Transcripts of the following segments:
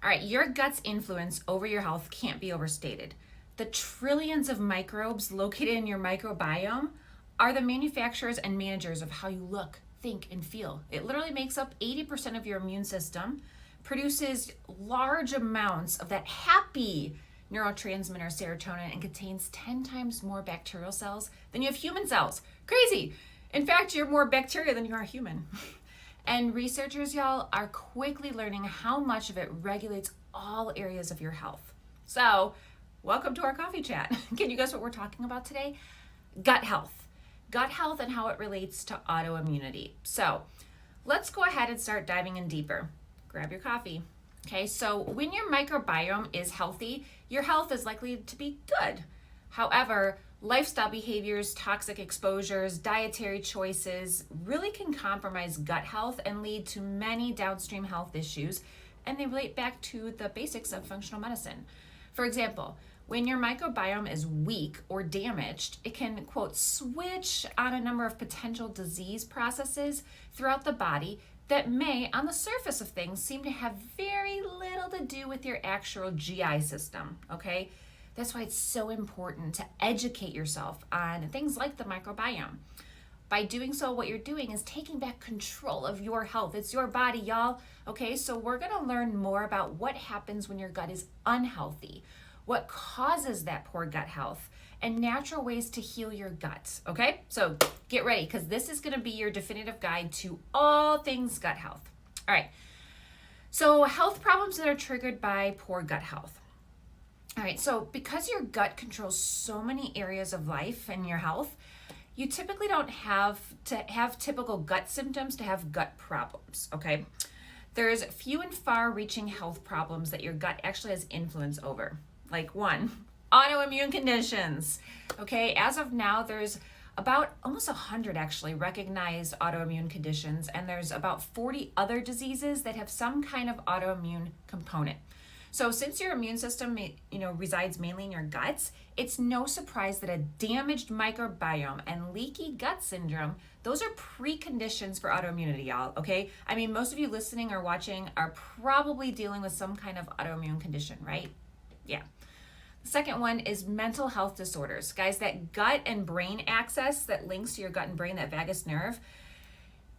All right, your gut's influence over your health can't be overstated. The trillions of microbes located in your microbiome are the manufacturers and managers of how you look, think, and feel. It literally makes up 80% of your immune system, produces large amounts of that happy neurotransmitter serotonin, and contains 10 times more bacterial cells than you have human cells. Crazy. In fact, you're more bacteria than you are human. And researchers, y'all, are quickly learning how much of it regulates all areas of your health. So, welcome to our coffee chat. Can you guess what we're talking about today? Gut health. Gut health and how it relates to autoimmunity. So, let's go ahead and start diving in deeper. Grab your coffee. Okay, so when your microbiome is healthy, your health is likely to be good. However, lifestyle behaviors, toxic exposures, dietary choices really can compromise gut health and lead to many downstream health issues, and they relate back to the basics of functional medicine. For example, when your microbiome is weak or damaged, it can, quote, switch on a number of potential disease processes throughout the body that may, on the surface of things, seem to have very little to do with your actual GI system, okay? That's why it's so important to educate yourself on things like the microbiome. By doing so, what you're doing is taking back control of your health. It's your body, y'all, okay? So we're gonna learn more about what happens when your gut is unhealthy, what causes that poor gut health, and natural ways to heal your gut, okay? So get ready, because this is gonna be your definitive guide to all things gut health. All right, so health problems that are triggered by poor gut health. All right, so because your gut controls so many areas of life and your health, you typically don't have to have typical gut symptoms to have gut problems, okay? There's few and far-reaching health problems that your gut actually has influence over. Like one, autoimmune conditions, okay? As of now, there's about almost 100 actually recognized autoimmune conditions, and there's about 40 other diseases that have some kind of autoimmune component. So since your immune system, resides mainly in your guts, it's no surprise that a damaged microbiome and leaky gut syndrome, those are preconditions for autoimmunity, y'all, okay? I mean, most of you listening or watching are probably dealing with some kind of autoimmune condition, right? Yeah. The second one is mental health disorders. Guys, that gut and brain axis that links to your gut and brain, that vagus nerve,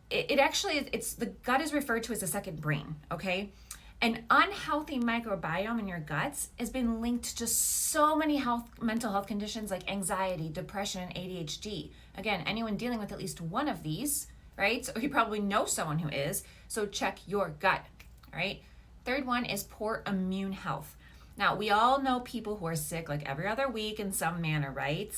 the gut is referred to as a second brain, okay? An unhealthy microbiome in your guts has been linked to so many mental health conditions like anxiety, depression, and ADHD. Again, anyone dealing with at least one of these, right? So you probably know someone who is, so check your gut, all right? Third one is poor immune health. Now, we all know people who are sick like every other week in some manner, right?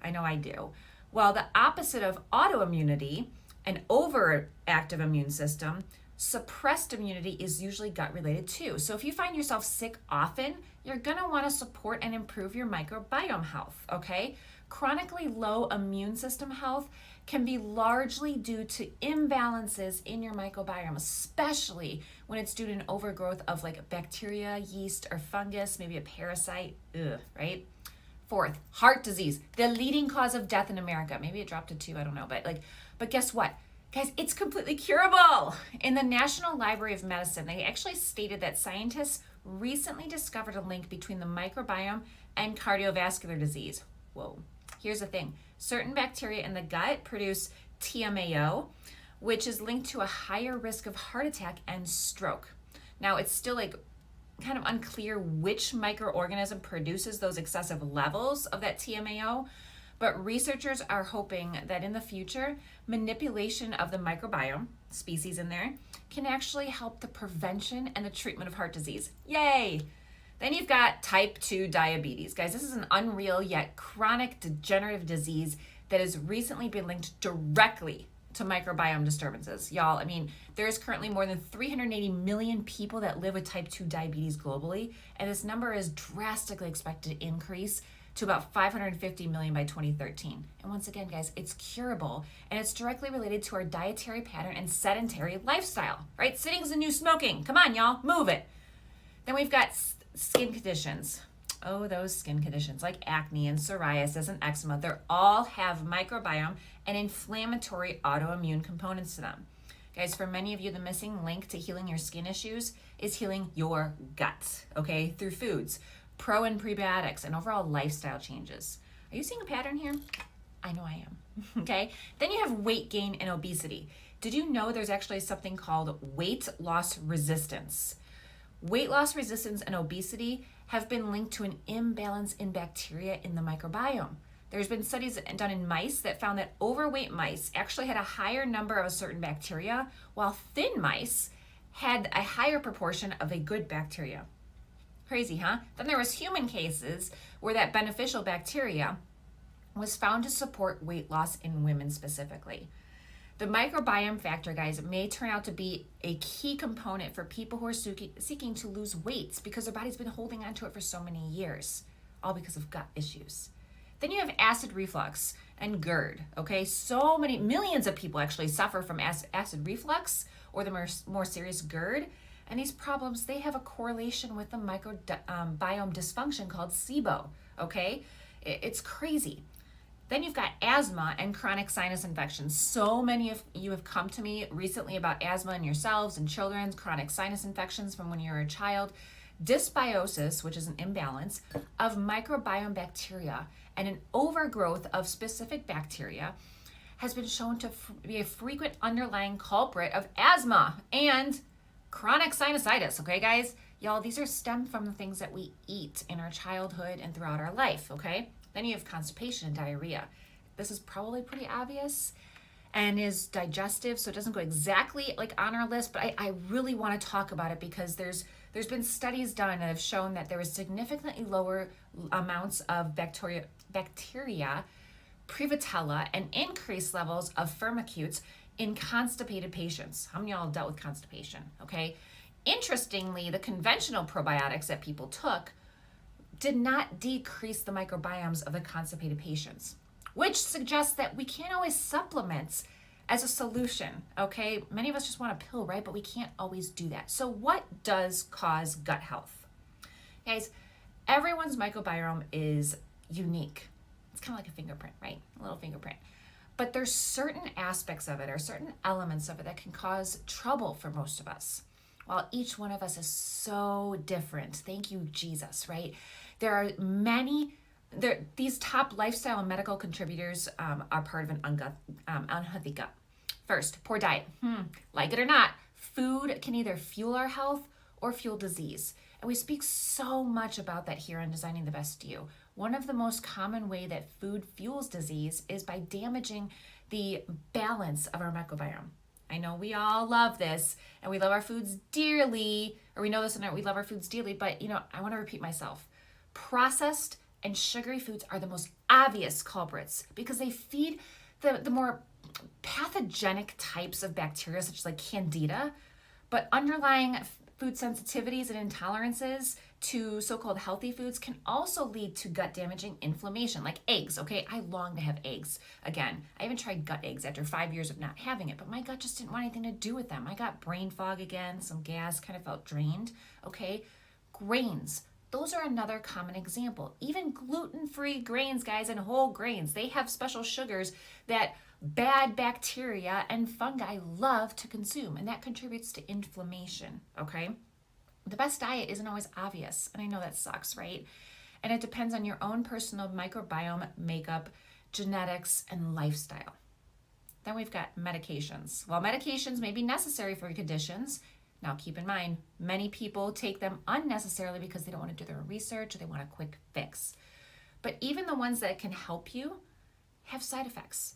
I know I do. Well, the opposite of autoimmunity, an overactive immune system, suppressed immunity is usually gut related too. So if you find yourself sick often, you're gonna wanna support and improve your microbiome health, okay? Chronically low immune system health can be largely due to imbalances in your microbiome, especially when it's due to an overgrowth of like bacteria, yeast, or fungus, maybe a parasite, right? Fourth, heart disease, the leading cause of death in America. Maybe it dropped to 2, I don't know, but guess what? Guys, it's completely curable. In the National Library of Medicine, they actually stated that scientists recently discovered a link between the microbiome and cardiovascular disease. Whoa. Here's the thing. Certain bacteria in the gut produce TMAO, which is linked to a higher risk of heart attack and stroke. Now, it's still kind of unclear which microorganism produces those excessive levels of that TMAO, but researchers are hoping that in the future, manipulation of the microbiome, species in there, can actually help the prevention and the treatment of heart disease. Yay! Then you've got type 2 diabetes. Guys, this is an unreal yet chronic degenerative disease that has recently been linked directly to microbiome disturbances. Y'all, I mean, there's currently more than 380 million people that live with type 2 diabetes globally, and this number is drastically expected to increase to about 550 million by 2013. And once again, guys, it's curable, and it's directly related to our dietary pattern and sedentary lifestyle, right? Sitting's the new smoking. Come on, y'all, move it. Then we've got skin conditions. Oh, those skin conditions like acne and psoriasis and eczema, they all have microbiome and inflammatory autoimmune components to them. Guys, for many of you, the missing link to healing your skin issues is healing your gut, okay, through foods, pro and prebiotics, and overall lifestyle changes. Are you seeing a pattern here? I know I am, okay? Then you have weight gain and obesity. Did you know there's actually something called weight loss resistance? Weight loss resistance and obesity have been linked to an imbalance in bacteria in the microbiome. There's been studies done in mice that found that overweight mice actually had a higher number of a certain bacteria, while thin mice had a higher proportion of a good bacteria. Crazy, huh? Then there was human cases where that beneficial bacteria was found to support weight loss in women specifically. The microbiome factor, guys, may turn out to be a key component for people who are seeking to lose weight because their body's been holding on to it for so many years, all because of gut issues. Then you have acid reflux and GERD, okay? So many, millions of people actually suffer from acid reflux or the more serious GERD. And these problems, they have a correlation with the microbiome dysfunction called SIBO, okay? It's crazy. Then you've got asthma and chronic sinus infections. So many of you have come to me recently about asthma in yourselves and children's chronic sinus infections from when you were a child. Dysbiosis, which is an imbalance of microbiome bacteria and an overgrowth of specific bacteria, has been shown to be a frequent underlying culprit of asthma and chronic sinusitis. Okay, guys? Y'all, these are stem from the things that we eat in our childhood and throughout our life, okay? Then you have constipation and diarrhea. This is probably pretty obvious and is digestive, so it doesn't go exactly like on our list, but I really want to talk about it because there's been studies done that have shown that there is significantly lower amounts of bacteria, Prevotella, and increased levels of firmicutes in constipated patients. How many of y'all have dealt with constipation, okay? Interestingly, the conventional probiotics that people took did not decrease the microbiomes of the constipated patients, which suggests that we can't always supplement as a solution, okay? Many of us just want a pill, right? But we can't always do that. So what does cause gut health? Guys, everyone's microbiome is unique. It's kind of like a fingerprint, right? A little fingerprint. But there's certain aspects of it or certain elements of it that can cause trouble for most of us. While each one of us is so different. Thank you, Jesus, right? There are these top lifestyle and medical contributors are part of an unhealthy gut. First, poor diet. Like it or not, food can either fuel our health or fuel disease. And we speak so much about that here on Designing the Best You. One of the most common way that food fuels disease is by damaging the balance of our microbiome. I know we all love this and we love our foods dearly, or we know this and we love our foods dearly, but I want to repeat myself. Processed and sugary foods are the most obvious culprits because they feed the more pathogenic types of bacteria, such as like Candida, but underlying food sensitivities and intolerances to so-called healthy foods can also lead to gut damaging inflammation, like eggs, okay? I long to have eggs again. I even tried gut eggs after 5 years of not having it, but my gut just didn't want anything to do with them. I got brain fog again, some gas, kind of felt drained, okay? Grains. Those are another common example. Even gluten-free grains, guys, and whole grains, they have special sugars that bad bacteria and fungi love to consume, and that contributes to inflammation, okay? The best diet isn't always obvious, and I know that sucks, right? And it depends on your own personal microbiome makeup, genetics, and lifestyle. Then we've got medications. While medications may be necessary for conditions, now keep in mind, many people take them unnecessarily because they don't want to do their research or they want a quick fix. But even the ones that can help you have side effects.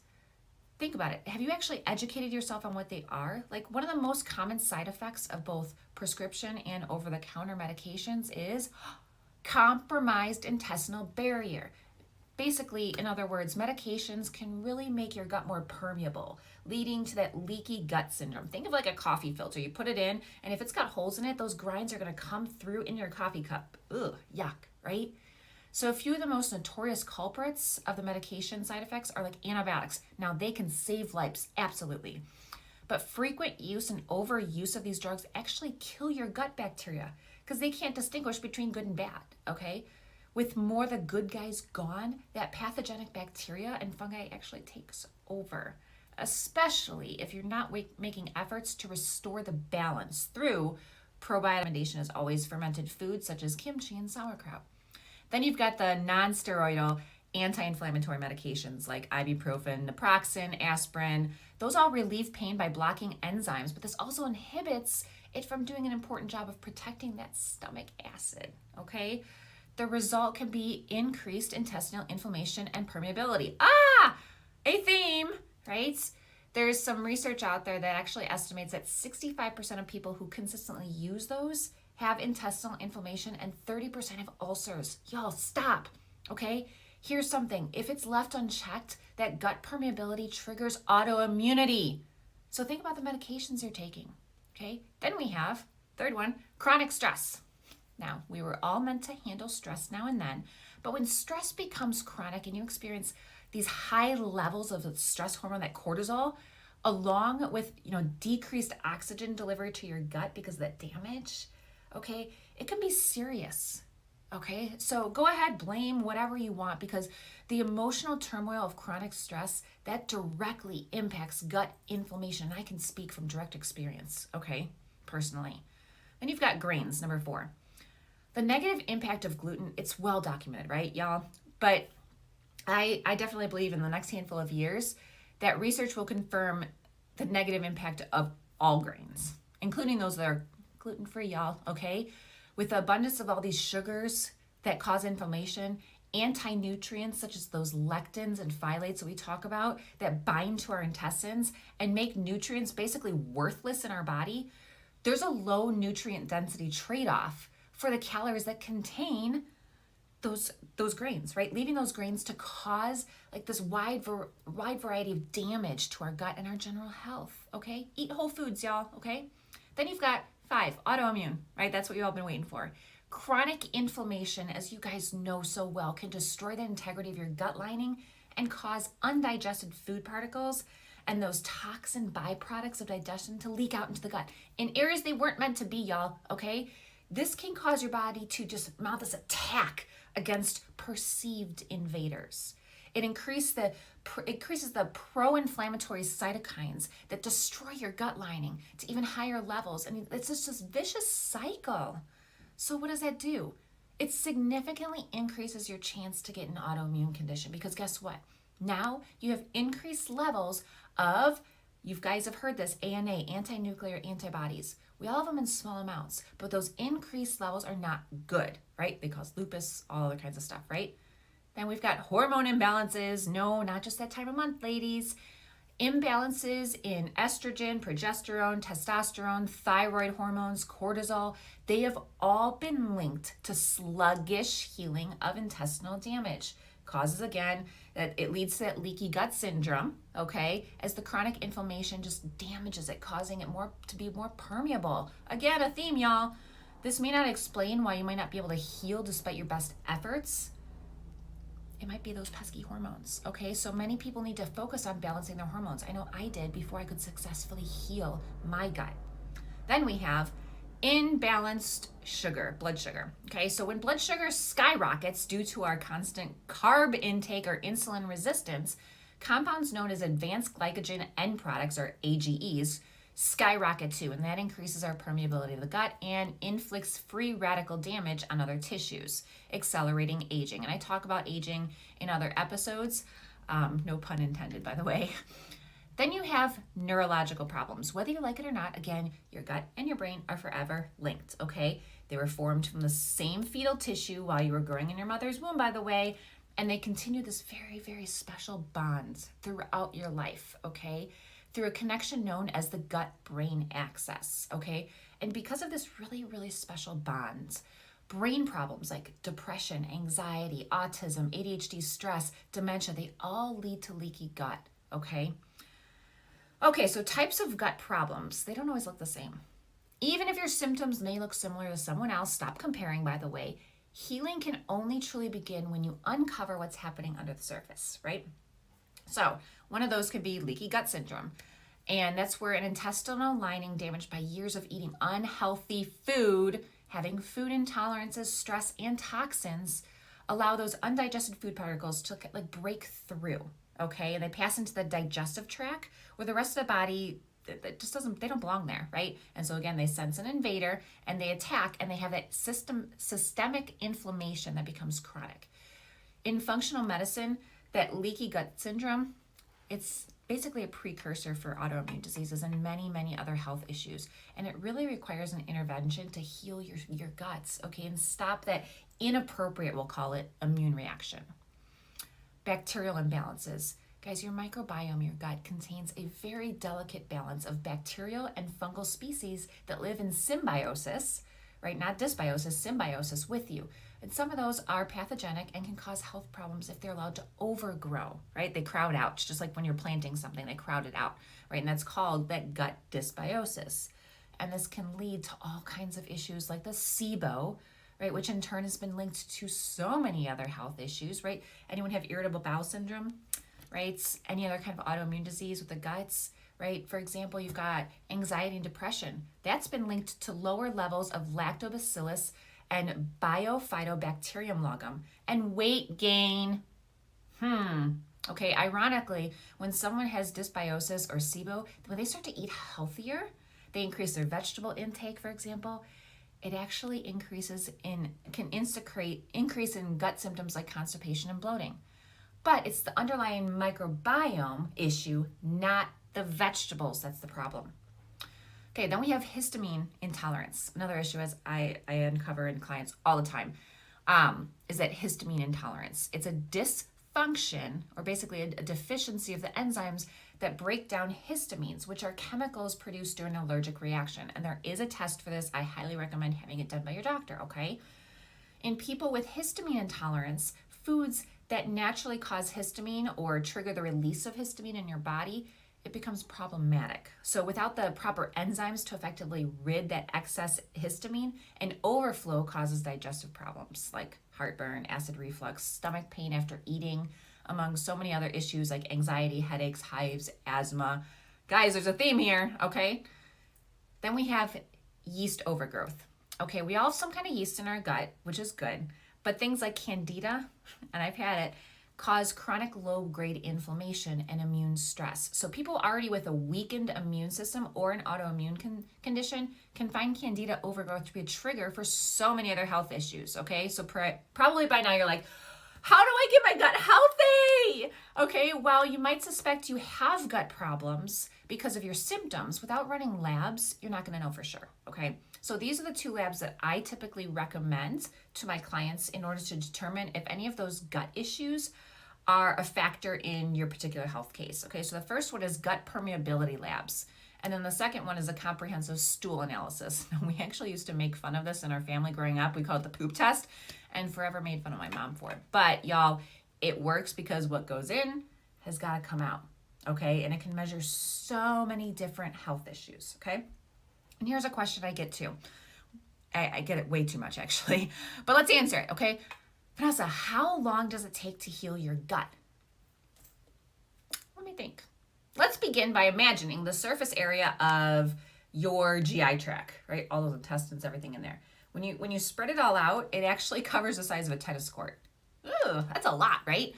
Think about it. Have you actually educated yourself on what they are? Like, one of the most common side effects of both prescription and over-the-counter medications is compromised intestinal barrier. Basically, in other words, medications can really make your gut more permeable, leading to that leaky gut syndrome. Think of like a coffee filter. You put it in, and if it's got holes in it, those grinds are going to come through in your coffee cup. Ugh, yuck, right? So a few of the most notorious culprits of the medication side effects are like antibiotics. Now, they can save lives, absolutely. But frequent use and overuse of these drugs actually kill your gut bacteria because they can't distinguish between good and bad, okay? With more the good guys gone, that pathogenic bacteria and fungi actually takes over. especially if you're not making efforts to restore the balance through probiotic recommendation is always fermented foods such as kimchi and sauerkraut. Then you've got the non-steroidal anti-inflammatory medications like ibuprofen, naproxen, aspirin. Those all relieve pain by blocking enzymes, but this also inhibits it from doing an important job of protecting that stomach acid, okay? The result can be increased intestinal inflammation and permeability. A theme, right? There's some research out there that actually estimates that 65% of people who consistently use those have intestinal inflammation and 30% have ulcers. Y'all, stop, okay? Here's something. If it's left unchecked, that gut permeability triggers autoimmunity. So think about the medications you're taking, okay? Then we have, third one, chronic stress. Now, we were all meant to handle stress now and then, but when stress becomes chronic and you experience these high levels of the stress hormone, that cortisol, along with, decreased oxygen delivery to your gut because of that damage, okay, it can be serious, okay? So go ahead, blame whatever you want, because the emotional turmoil of chronic stress, that directly impacts gut inflammation. I can speak from direct experience, okay, personally. Then you've got grains, number 4. The negative impact of gluten, it's well documented, right, y'all? But I definitely believe in the next handful of years that research will confirm the negative impact of all grains, including those that are gluten-free, y'all, okay? With the abundance of all these sugars that cause inflammation, anti-nutrients such as those lectins and phthalates that we talk about that bind to our intestines and make nutrients basically worthless in our body, there's a low nutrient density trade-off for the calories that contain those grains, right? Leaving those grains to cause like this wide variety of damage to our gut and our general health, okay? Eat whole foods, y'all, okay? Then you've got 5, autoimmune, right? That's what you've all been waiting for. Chronic inflammation, as you guys know so well, can destroy the integrity of your gut lining and cause undigested food particles and those toxin byproducts of digestion to leak out into the gut in areas they weren't meant to be, y'all, okay? This can cause your body to just mount this attack against perceived invaders. It increases the pro-inflammatory cytokines that destroy your gut lining to even higher levels. And it's just this vicious cycle. So what does that do? It significantly increases your chance to get an autoimmune condition because guess what? Now you have increased levels of, you guys have heard this, ANA, anti-nuclear antibodies. We all have them in small amounts, but those increased levels are not good, right? They cause lupus, all other kinds of stuff, right? Then we've got hormone imbalances. No, not just that time of month, ladies. Imbalances in estrogen, progesterone, testosterone, thyroid hormones, cortisol. They have all been linked to sluggish healing of intestinal damage. Causes, again, that it leads to that leaky gut syndrome, okay, as the chronic inflammation just damages it, causing it to be more permeable. Again, a theme, y'all. This may not explain why you might not be able to heal despite your best efforts. It might be those pesky hormones, okay? So many people need to focus on balancing their hormones. I know I did before I could successfully heal my gut. Then we have imbalanced blood sugar, okay? So when blood sugar skyrockets due to our constant carb intake or insulin resistance, compounds known as advanced glycogen end products, or AGEs, skyrocket too, and that increases our permeability of the gut and inflicts free radical damage on other tissues, accelerating aging. And I talk about aging in other episodes, no pun intended, by the way. Then you have neurological problems. Whether you like it or not, again, your gut and your brain are forever linked, okay? They were formed from the same fetal tissue while you were growing in your mother's womb, by the way, and they continue this very, very special bond throughout your life, okay? Through a connection known as the gut-brain axis, okay? And because of this really, really special bond, brain problems like depression, anxiety, autism, ADHD, stress, dementia, they all lead to leaky gut, okay? Okay, so types of gut problems, they don't always look the same. Even if your symptoms may look similar to someone else, stop comparing, by the way. Healing can only truly begin when you uncover what's happening under the surface, right? So one of those could be leaky gut syndrome. And that's where an intestinal lining damaged by years of eating unhealthy food, having food intolerances, stress, and toxins allow those undigested food particles to break through, okay? And they pass into the digestive tract where the rest of the body that just doesn't, they don't belong there, right? And so again, they sense an invader and they attack, and they have that systemic inflammation that becomes chronic. In functional medicine, that leaky gut syndrome, it's basically a precursor for autoimmune diseases and many, many other health issues. And it really requires an intervention to heal your guts, okay, and stop that inappropriate, we'll call it, immune reaction. Bacterial imbalances. Guys, your microbiome, your gut, contains a very delicate balance of bacterial and fungal species that live in symbiosis, right? Not dysbiosis, symbiosis with you. And some of those are pathogenic and can cause health problems if they're allowed to overgrow, right? They crowd out, just like when you're planting something, they crowd it out, right? And that's called that gut dysbiosis. And this can lead to all kinds of issues like the SIBO, right? Which in turn has been linked to so many other health issues, right? Anyone have irritable bowel syndrome, right? Any other kind of autoimmune disease with the guts, right? For example, you've got anxiety and depression. That's been linked to lower levels of lactobacillus and biofidobacterium longum and weight gain. Okay, ironically, when someone has dysbiosis or SIBO, when they start to eat healthier, they increase their vegetable intake, for example, it actually can increase in gut symptoms like constipation and bloating. But it's the underlying microbiome issue, not the vegetables, that's the problem. Okay, then we have histamine intolerance. Another issue, as I uncover in clients all the time, is that histamine intolerance. It's a dysfunction, or basically a deficiency of the enzymes that break down histamines, which are chemicals produced during an allergic reaction. And there is a test for this. I highly recommend having it done by your doctor, okay? In people with histamine intolerance, foods that naturally cause histamine or trigger the release of histamine in your body, it becomes problematic. So without the proper enzymes to effectively rid that excess histamine, an overflow causes digestive problems like heartburn, acid reflux, stomach pain after eating, among so many other issues like anxiety, headaches, hives, asthma. Guys, there's a theme here, okay? Then we have yeast overgrowth. Okay, we all have some kind of yeast in our gut, which is good, but things like candida, and I've had it, cause chronic low-grade inflammation and immune stress. So people already with a weakened immune system or an autoimmune condition can find candida overgrowth to be a trigger for so many other health issues, okay? So probably by now you're like, how do I get my gut healthy? Okay, well, you might suspect you have gut problems because of your symptoms. Without running labs, you're not gonna know for sure, okay? So these are the two labs that I typically recommend to my clients in order to determine if any of those gut issues are a factor in your particular health case, okay? So the first one is gut permeability labs. And then the second one is a comprehensive stool analysis. We actually used to make fun of this in our family growing up. We called it the poop test, and forever made fun of my mom for it. But y'all, it works because what goes in has got to come out, okay? And it can measure so many different health issues, okay? And here's a question I get too. I get it way too much actually, but let's answer it, okay? Vennessa, how long does it take to heal your gut? Let me think. Let's begin by imagining the surface area of your GI tract, right? All those intestines, everything in there. When you spread it all out, it actually covers the size of a tennis court. Ooh, that's a lot, right?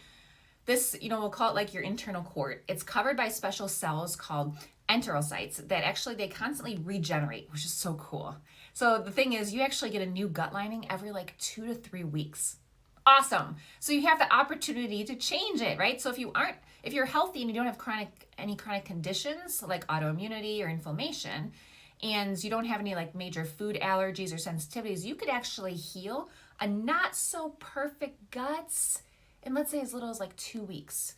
This, we'll call it like your internal court. It's covered by special cells called enterocytes that actually, they constantly regenerate, which is so cool. So the thing is, you actually get a new gut lining every like 2 to 3 weeks. Awesome. So you have the opportunity to change it, right? So if you're healthy and you don't have any chronic conditions like autoimmunity or inflammation, and you don't have any like major food allergies or sensitivities, you could actually heal a not so perfect guts in, let's say, as little as like 2 weeks,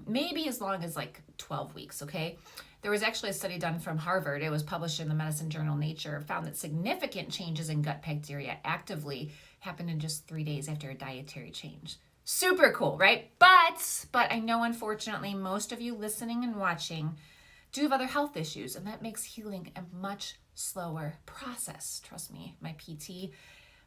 maybe as long as like 12 weeks, okay? There was actually a study done from Harvard. It was published in the medicine journal Nature, found that significant changes in gut bacteria actively happened in just 3 days after a dietary change. Super cool, right? But I know, unfortunately, most of you listening and watching do have other health issues, and that makes healing a much slower process. Trust me, my PT,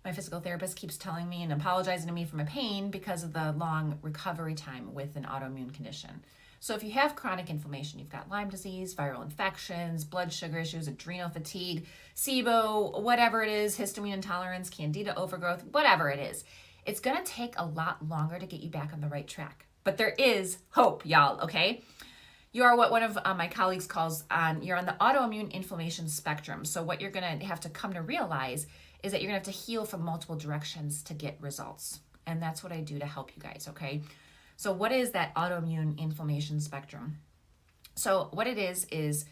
my physical therapist, keeps telling me and apologizing to me for my pain because of the long recovery time with an autoimmune condition. So if you have chronic inflammation, you've got Lyme disease, viral infections, blood sugar issues, adrenal fatigue, SIBO, whatever it is, histamine intolerance, candida overgrowth, whatever it is, it's going to take a lot longer to get you back on the right track. but there is hope, y'all, okay? You are what one of my colleagues calls you're on the autoimmune inflammation spectrum. So what you're going to have to come to realize is that you're going to have to heal from multiple directions to get results. And that's what I do to help you guys, okay? So what is that autoimmune inflammation spectrum? So what it is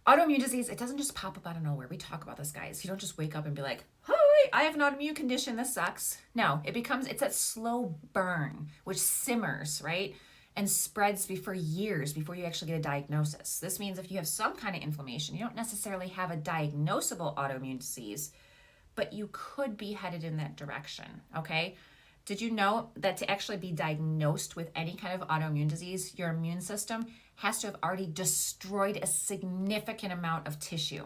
autoimmune disease, it doesn't just pop up out of nowhere. We talk about this, guys. You don't just wake up and be like, hi, I have an autoimmune condition. This sucks. No, it's that slow burn, which simmers, right? And spreads for years before you actually get a diagnosis. This means if you have some kind of inflammation, you don't necessarily have a diagnosable autoimmune disease, but you could be headed in that direction, okay? Did you know that to actually be diagnosed with any kind of autoimmune disease, your immune system has to have already destroyed a significant amount of tissue,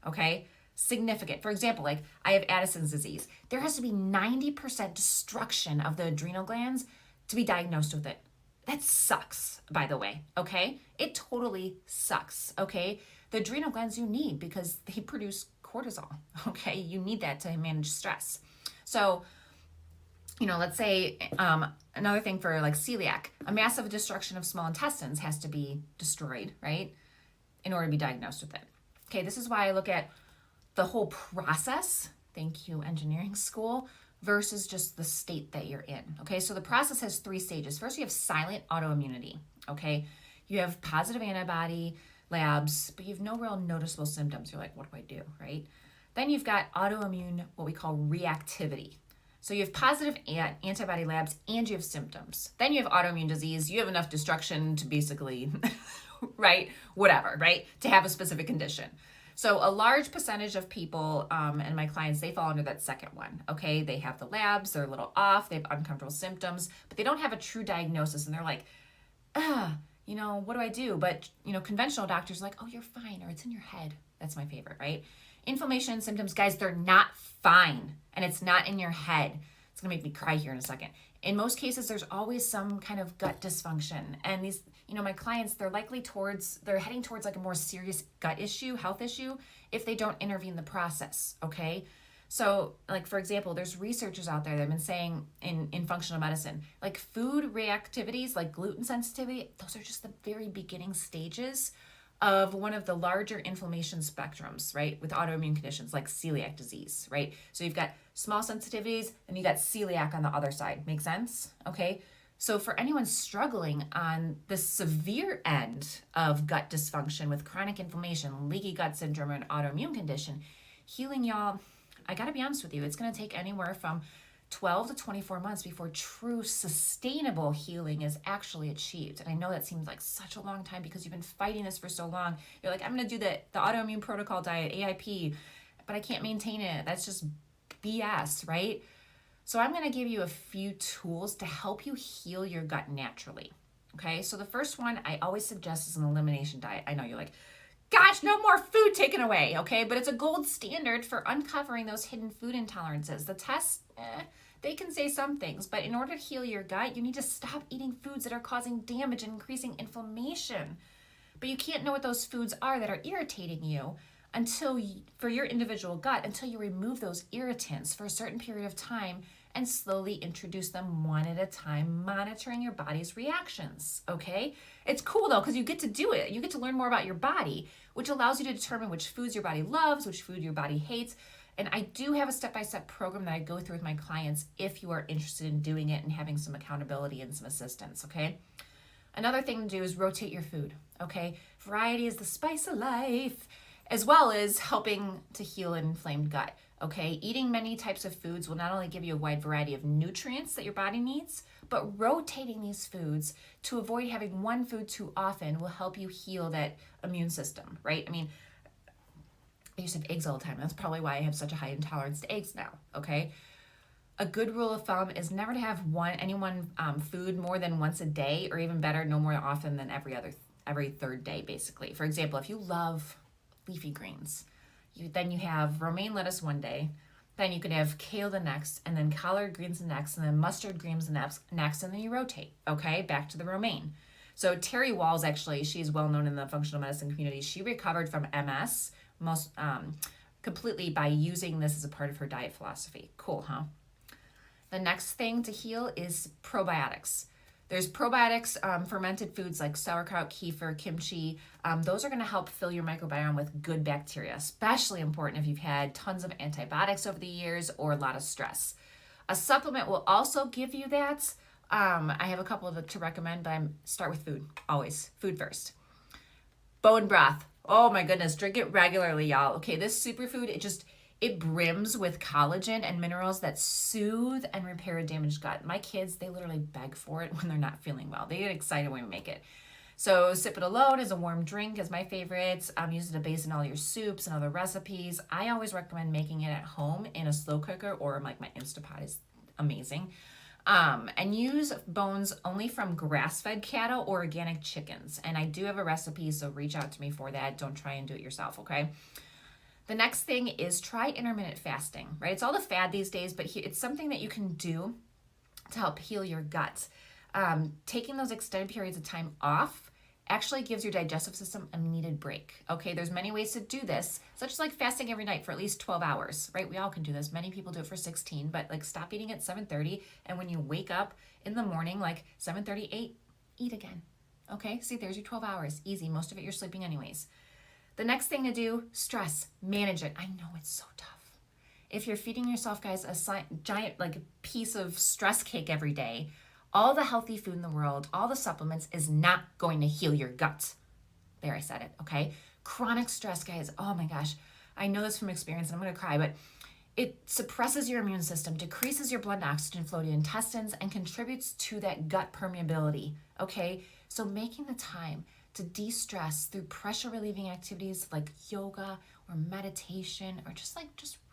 okay? Significant. For example, like I have Addison's disease. There has to be 90% destruction of the adrenal glands to be diagnosed with it. That sucks, by the way, okay? It totally sucks, okay? The adrenal glands you need because they produce cortisol, okay? You need that to manage stress. So, let's say another thing for like celiac, a massive destruction of small intestines has to be destroyed, right? In order to be diagnosed with it. Okay, this is why I look at the whole process, thank you, engineering school, versus just the state that you're in. Okay, so the process has 3 stages. First, you have silent autoimmunity. Okay, you have positive antibody labs, but you have no real noticeable symptoms. You're like, what do I do, right? Then you've got autoimmune, what we call reactivity. So you have positive antibody labs and you have symptoms. Then you have autoimmune disease. You have enough destruction to basically, right, whatever, right, to have a specific condition. So a large percentage of people and my clients, they fall under that second one, okay? They have the labs, they're a little off, they have uncomfortable symptoms, but they don't have a true diagnosis and they're like, what do I do? But, conventional doctors are like, oh, you're fine, or it's in your head. That's my favorite, right? Inflammation symptoms, guys, they're not fine, and it's not in your head. It's gonna make me cry here in a second. In most cases, there's always some kind of gut dysfunction, and these, my clients, they're heading towards like a more serious gut issue, health issue, if they don't intervene the process, okay? So, like, for example, there's researchers out there that have been saying in functional medicine, like food reactivities, like gluten sensitivity, those are just the very beginning stages of one of the larger inflammation spectrums, right? With autoimmune conditions like celiac disease, right? So you've got small sensitivities and you got celiac on the other side. Make sense? Okay. So for anyone struggling on the severe end of gut dysfunction with chronic inflammation, leaky gut syndrome, and autoimmune condition, healing, y'all, I gotta be honest with you, it's gonna take anywhere from 12 to 24 months before true sustainable healing is actually achieved. And I know that seems like such a long time because you've been fighting this for so long. You're like, I'm going to do the autoimmune protocol diet, AIP, but I can't maintain it. That's just BS, right? So I'm going to give you a few tools to help you heal your gut naturally. Okay, so the first one I always suggest is an elimination diet. I know you're like, gosh, no more food taken away, okay? But it's a gold standard for uncovering those hidden food intolerances. The tests, they can say some things, but in order to heal your gut, you need to stop eating foods that are causing damage and increasing inflammation. But you can't know what those foods are that are irritating you for your individual gut until you remove those irritants for a certain period of time and slowly introduce them one at a time, monitoring your body's reactions, okay? It's cool though, because you get to do it. You get to learn more about your body, which allows you to determine which foods your body loves, which food your body hates. And I do have a step-by-step program that I go through with my clients if you are interested in doing it and having some accountability and some assistance, okay? Another thing to do is rotate your food, okay? Variety is the spice of life, as well as helping to heal an inflamed gut. Okay, eating many types of foods will not only give you a wide variety of nutrients that your body needs, but rotating these foods to avoid having one food too often will help you heal that immune system, right? I mean, I used to have eggs all the time. That's probably why I have such a high intolerance to eggs now, okay? A good rule of thumb is never to have any one food more than once a day, or even better, no more often than every third day, basically. For example, if you love leafy greens, then you have romaine lettuce one day, then you can have kale the next, and then collard greens the next, and then mustard greens the next, and then you rotate, okay, back to the romaine. So Terry Walls, actually, she's well known in the functional medicine community. She recovered from MS completely by using this as a part of her diet philosophy. Cool, huh? The next thing to heal is probiotics. There's probiotics, fermented foods like sauerkraut, kefir, kimchi. Those are going to help fill your microbiome with good bacteria, especially important if you've had tons of antibiotics over the years or a lot of stress. A supplement will also give you that. I have a couple of to recommend, but I start with food, always. Food first. Bone broth. Oh my goodness, drink it regularly, y'all. Okay, this superfood, it brims with collagen and minerals that soothe and repair a damaged gut. My kids, they literally beg for it when they're not feeling well. They get excited when we make it. So sip it alone as a warm drink is my favorite. Use it to base in all your soups and other recipes. I always recommend making it at home in a slow cooker, or like my Instapot is amazing. And use bones only from grass-fed cattle or organic chickens. And I do have a recipe, so reach out to me for that. Don't try and do it yourself, okay? The next thing is try intermittent fasting, right? It's all the fad these days, but it's something that you can do to help heal your gut. Taking those extended periods of time off actually gives your digestive system a needed break. Okay, there's many ways to do this, such as like fasting every night for at least 12 hours, right? We all can do this. Many people do it for 16, but like stop eating at 7:30, and when you wake up in the morning, like 7:38, eat again. Okay, see, there's your 12 hours. Easy. Most of it you're sleeping anyways. The next thing to do, stress, manage it. I know it's so tough. If you're feeding yourself, guys, a giant like piece of stress cake every day, all the healthy food in the world, all the supplements is not going to heal your gut. There, I said it, okay? Chronic stress, guys, oh my gosh. I know this from experience, and I'm going to cry, but it suppresses your immune system, decreases your blood oxygen flow to your intestines, and contributes to that gut permeability, okay? So making the time to de-stress through pressure-relieving activities like yoga or meditation or just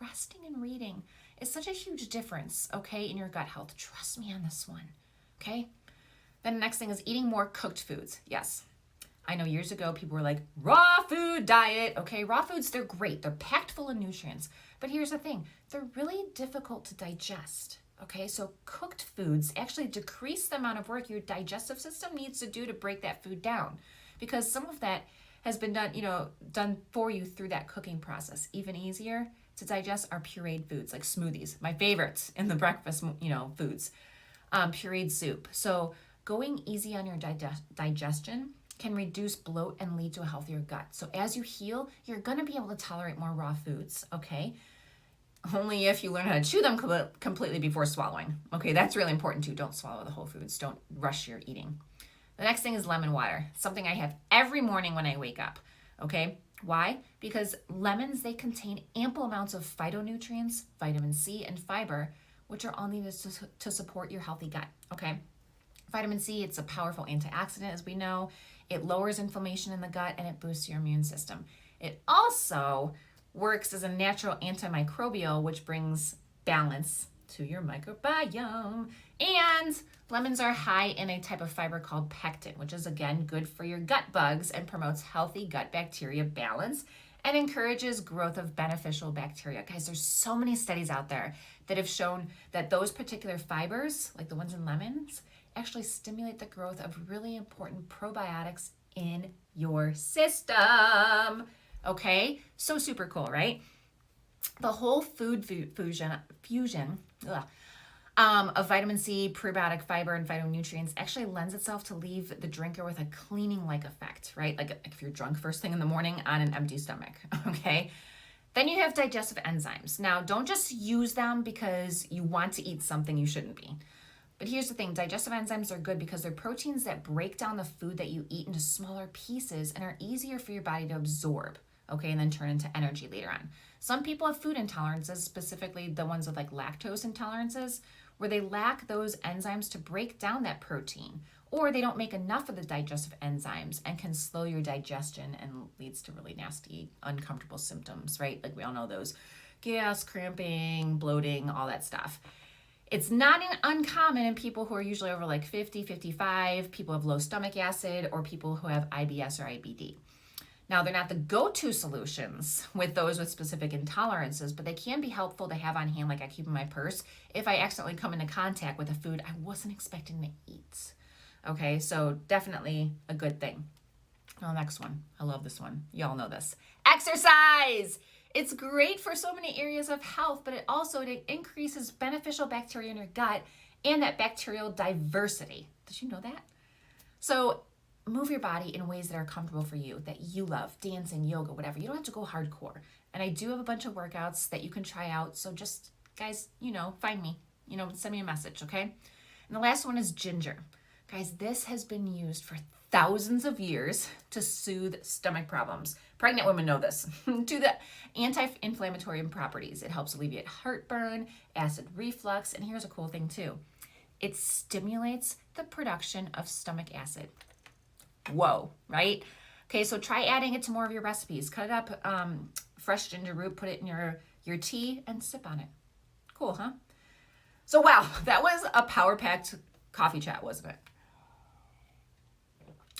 resting and reading is such a huge difference, okay, in your gut health. Trust me on this one, okay? Then the next thing is eating more cooked foods. Yes, I know years ago people were like, raw food diet, okay? Raw foods, they're great. They're packed full of nutrients. But here's the thing. They're really difficult to digest, okay? So cooked foods actually decrease the amount of work your digestive system needs to do to break that food down, because some of that has been done for you through that cooking process. Even easier to digest are pureed foods like smoothies, my favorites in the breakfast, foods, pureed soup. So going easy on your digestion can reduce bloat and lead to a healthier gut. So as you heal, you're gonna be able to tolerate more raw foods, okay? Only if you learn how to chew them completely before swallowing. Okay, that's really important too. Don't swallow the whole foods. Don't rush your eating. The next thing is lemon water, something I have every morning when I wake up, okay? Why? Because lemons, they contain ample amounts of phytonutrients, vitamin C, and fiber, which are all needed to support your healthy gut, okay? Vitamin C, it's a powerful antioxidant, as we know. It lowers inflammation in the gut, and it boosts your immune system. It also works as a natural antimicrobial, which brings balance to your microbiome. And lemons are high in a type of fiber called pectin, which is, again, good for your gut bugs and promotes healthy gut bacteria balance and encourages growth of beneficial bacteria. Guys, there's so many studies out there that have shown that those particular fibers, like the ones in lemons, actually stimulate the growth of really important probiotics in your system. Okay, so super cool, right? The whole food fusion of vitamin C, prebiotic fiber, and phytonutrients actually lends itself to leave the drinker with a cleaning-like effect, right? Like if you're drunk first thing in the morning on an empty stomach, okay? Then you have digestive enzymes. Now, don't just use them because you want to eat something you shouldn't be. But here's the thing, digestive enzymes are good because they're proteins that break down the food that you eat into smaller pieces and are easier for your body to absorb, okay, and then turn into energy later on. Some people have food intolerances, specifically the ones with like lactose intolerances, where they lack those enzymes to break down that protein, or they don't make enough of the digestive enzymes and can slow your digestion and leads to really nasty, uncomfortable symptoms, right? Like we all know those, gas, cramping, bloating, all that stuff. It's not uncommon in people who are usually over like 50, 55, people who have low stomach acid, or people who have IBS or IBD. Now, they're not the go-to solutions with those with specific intolerances, but they can be helpful to have on hand, like I keep in my purse, if I accidentally come into contact with a food I wasn't expecting to eat. Okay, so definitely a good thing. Now, next one. I love this one. Y'all know this. Exercise! It's great for so many areas of health, but it increases beneficial bacteria in your gut and that bacterial diversity. Did you know that? So move your body in ways that are comfortable for you, that you love, dancing, yoga, whatever. You don't have to go hardcore. And I do have a bunch of workouts that you can try out. So just, guys, find me, send me a message, okay? And the last one is ginger. Guys, this has been used for thousands of years to soothe stomach problems. Pregnant women know this. To the anti-inflammatory properties. It helps alleviate heartburn, acid reflux, and here's a cool thing too. It stimulates the production of stomach acid. Whoa, right? Okay, so try adding it to more of your recipes. Cut it up, fresh ginger root, put it in your tea, and sip on it. Cool, huh? So wow, that was a power-packed coffee chat, wasn't it?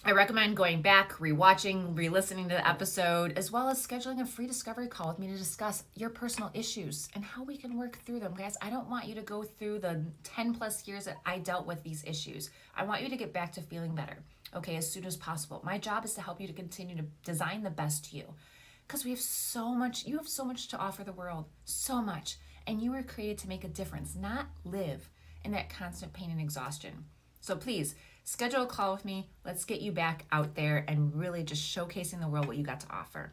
I recommend going back, rewatching, re-listening to the episode, as well as scheduling a free discovery call with me to discuss your personal issues and how we can work through them. Guys, I don't want you to go through the 10 plus years that I dealt with these issues. I want you to get back to feeling better, okay, as soon as possible. My job is to help you to continue to design the best you, because you have so much to offer the world, so much. And you were created to make a difference, not live in that constant pain and exhaustion. So please, schedule a call with me. Let's get you back out there and really just showcasing the world what you got to offer.